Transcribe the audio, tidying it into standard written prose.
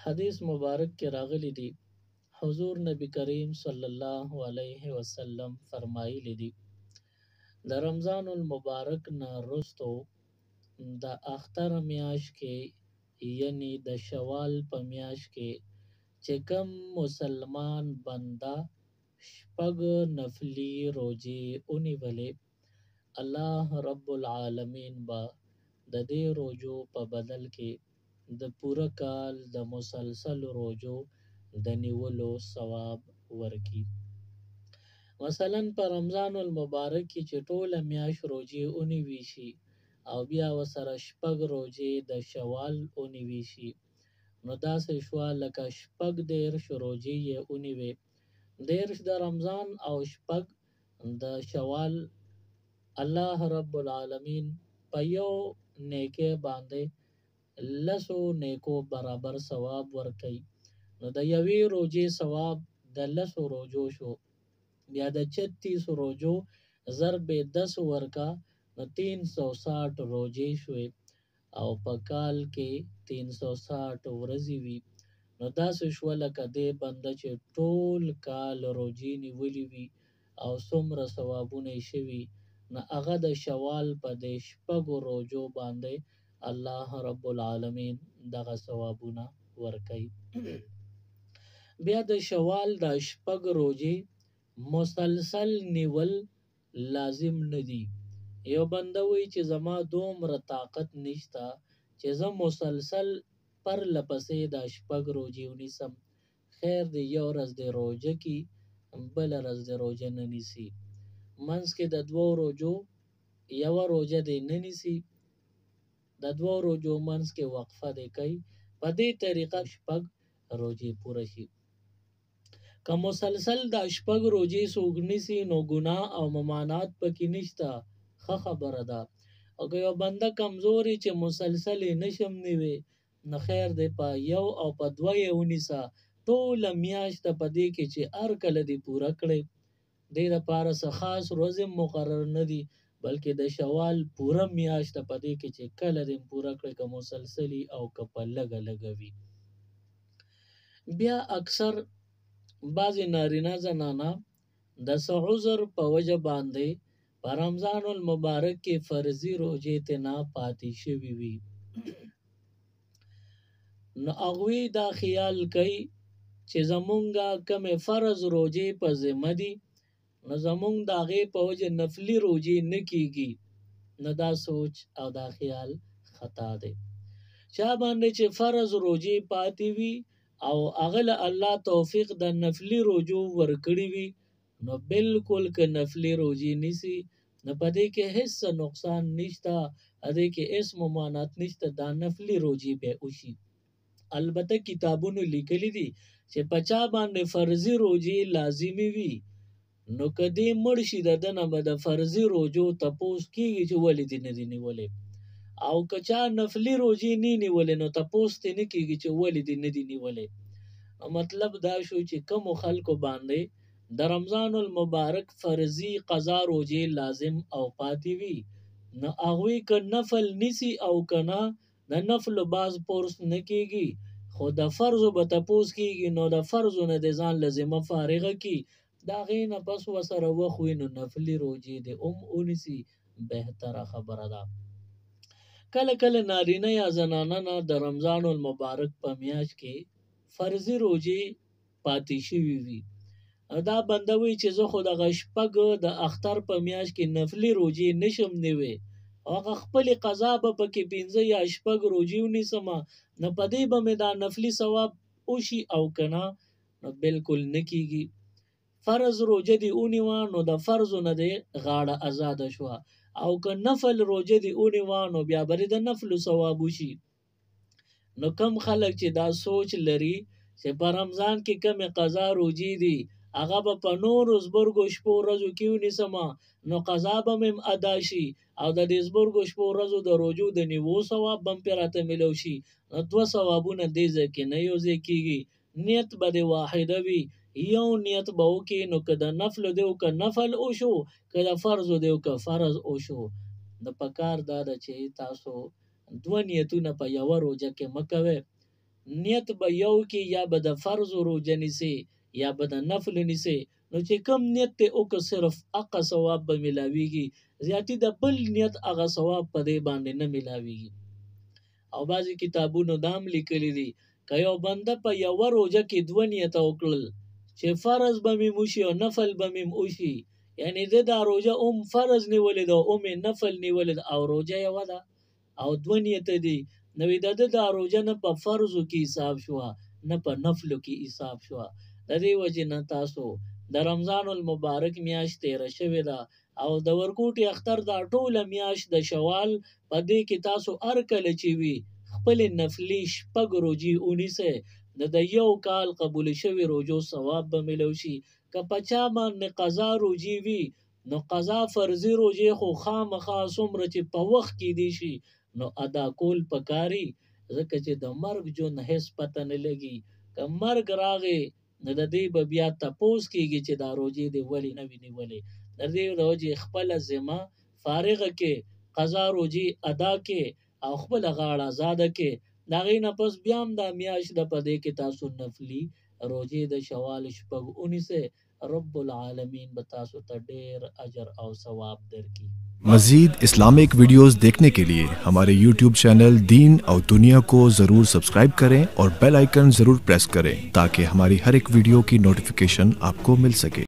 حدیث مبارک کې راغلی دی حضور نبی کریم صلی الله علیه وسلم فرمایلی دی د رمضان المبارک نه رستو د اختر میاش کې یعنی د شوال په میاش کې چې کوم مسلمان بنده شپږ نفلی روزې ونیولې الله رب العالمین با د دې روزو په بدل کې د پوره کال د مسلسل روزو د نیولو ثواب ورکي. مثلا په رمضان المبارک کې چې ټوله میاش روزې ونیوي شي او بیا وسره شپږ روزې د شوال ونیوي شي نو داسې شوه لکه شپږ دېرش روزې یې ونیوې، دېرش د رمضان او شپږ د شوال. الله رب العالمین په یو نیکه باندې لسو نیکو برابر ثواب ورکي. نو د یوې روزې ثواب د لسو روزو شو، بیا د 36 روزو ضرب 10 ورکا نو 360 روزې شوې او په کال کې 360 ورځې وي. نو داسې شوه لکه دې بنده چې ټول کال روزې نیولې وي او څومره ثوابونه یې شوي نو هغه د شوال په دې شپږو روزو باندې الله رب العالمین دغه ثوابونه ورکوي. بیا د شوال د شپږ روزې مسلسل نیول لازم نه دي. یو بنده وی چې زما دومره طاقت نشته چې زه مسلسل پر لپسې د شپږ روزې ونیسم، خیر دی یو ورځ د روزه کې بل ورځ د روزه نه نیسي، منځ کې د دوو روزو یو روزه دی نه نیسي، د دوو روزو منځ کې وقفه دی کوي، په دې طریقه شپږ روزې پوره شي. که مسلسل د شپږ روزې څوک نیسي نو ګناه او ممانعت پکې نشته، ښه خبره ده. او که یو بنده کمزوري چې مسلسل یې نشم نیوی نو خیر دی په یو او په دوه یې ونیسه، ټوله میاشت په دې کې چې هر کله دې پوره کړی. دې دپاره څه خاص ورځې مقرر نه دي بلکې د شوال پوره میاشت په دې کې چې کله دې پوره کړی که مسلسلي او که په لږه لږه وي. بیا اکثر بعضې نارینه زنانه د څه عذر په وجه باندې په رمضان المبارک کې فرضي روزې ترې پاتې شوي وي نو هغوی دا خیال کوي چې زمونږه کومې فرض روزې په ذمه دي نو زمونږ د هغې په وجه نفلي روزې نه کیږي. نو دا سوچ او دا خیال خطا دی. چا باندې چې فرض روزې پاتې وي او هغه له الله توفیق د نفلي روزو ورکړي وي نو بالکل که نفلي روزې نیسي نو په دې کې هیڅ نقصان نشته، دې کې هیڅ ممانعت نشته، دا نفلي روزې به وشي. البته کتابونو لیکلي دي چې په چا باندې فرضي روزې لازمي وي نو که دې مړ شي د ده نه به د فرضي روزو تپوس کېږي چې ولې دې نه دي نیولې، او که چا نفلي روزې نه نیولې نو تپوس ترې نه کېږي چې ولې دې نه دي نیولې. مطلب دا شو چې کومو خلکو باندې د رمضان المبارک فرضي قضا روزې لازم او پاتې وي نو هغوی که نفل نیسي او که نه د نفلو باز پورس نه کېږي خو د فرضو به تپوس کېږي نو د فرضو نه د ځان لازمه فارغه کړي، د هغې نه پس ورسره وخت وي نو نفلي روزې دې ونیسي، بهتره خبره ده. کله کله نارینه یا زنانه نه د رمضان المبارک په میاشت کې فرضي روزې پاتې شوي وي، دا بنده وی چې زه خو دغه شپږ د اختر په میاشت کې نفلي روزې نشم نیوی، هغه خپلې قضا به پکې 15 یا شپږ روزې ونیسمه نو په دې به مې دا نفلي ثواب وشي او که نه نو بالکل نه کېږي. فرض روزه دې ونیوه نو د فرضو نه دې غاړه ازاده شوه، او که نفل روزه دې ونیوه نو بیا به د نفلو ثواب وشي. نو کم خلک چې دا سوچ لري چې په رمضان کې کمې قضا روزې دي هغه به په نورو زبرګو شپو ورځو کې ونیسمه نو قضا به مې ادا شي او د دې زبرګو شپو ورځو د روزو د نیوو ثواب به مې پرې راته میلو شي، نو دوه ثوابونه دې ځای کې نه یو ځای کېږي. نیت به دې واحده وي، یو نیت به وکړي نو که د نفلو دی که نفل وشو که د فرضو دی که فرض وشو. د پکار دا ده چې تاسو دوه نیتونه په یوه روزه کې مه کوئ، نیت به یو کې یا به د فرض روزه نیسي یا به د نفل نیسي، نو چې کم نیت ته او که صرف اقا ثواب به ملاویږي، زیاتی د بل نیت هغه ثواب په دې باندې نه ملاویږي. او بعضی کتابونو دام لیکلی دي که یو بنده په یو روزه کې دوه نیت وکړل چې فرض به مې وشي او نفل به مې وشي، یعنی د دا روزه فرض نیولې ده او نفل نیولې ده او روزه یو ده او دوه نیت دي، نو د دا روزه نه په فرضو کې حساب شو نه په نفلو کې حساب شو. د دې وجه نه تاسو د رمضان المبارک میاشت تیر شوې ده او د ورکوټي اختر دا ټوله میاشت د شوال په دې کې تاسو هر کله چې وي خپل نفلی شپږ روزي ونیسئ، د یو کال قبول شوي روزو ثواب به ملو شي. که په چا باندې قضا روزي وي نو قضا فرضي روزي خو خامخا څومره چې په وخت کې دی شي نو ادا کول پکاري، ځکه چې د مرګ جون هیڅ پته نه لګي. که مرګ راغی نو د دې به بیا تپوس کېږي چې دا روزي دی ولې نه وي نیولې. د دې روزي خپله ذمه فارغه کې قضا روزي ادا کې او خپل غاړه آزاده کې، د هغې نه پس بیا هم دا میاشت ده په دې کې تاسو نفلي روزې د شوال شپږ ونیسئ. رب العالمین به تاسو ته ډېر اجر او ثواب درکړي. मजीद Islamic videos देखने के लिए हमारे YouTube चैनल दीन और दुनिया को ज़रूर सब्सक्राइब करें और बेल आइकन ज़रूर प्रेस करें ताकि हमारी हर एक वीडियो की नोटिफिकेशन आपको मिल सके।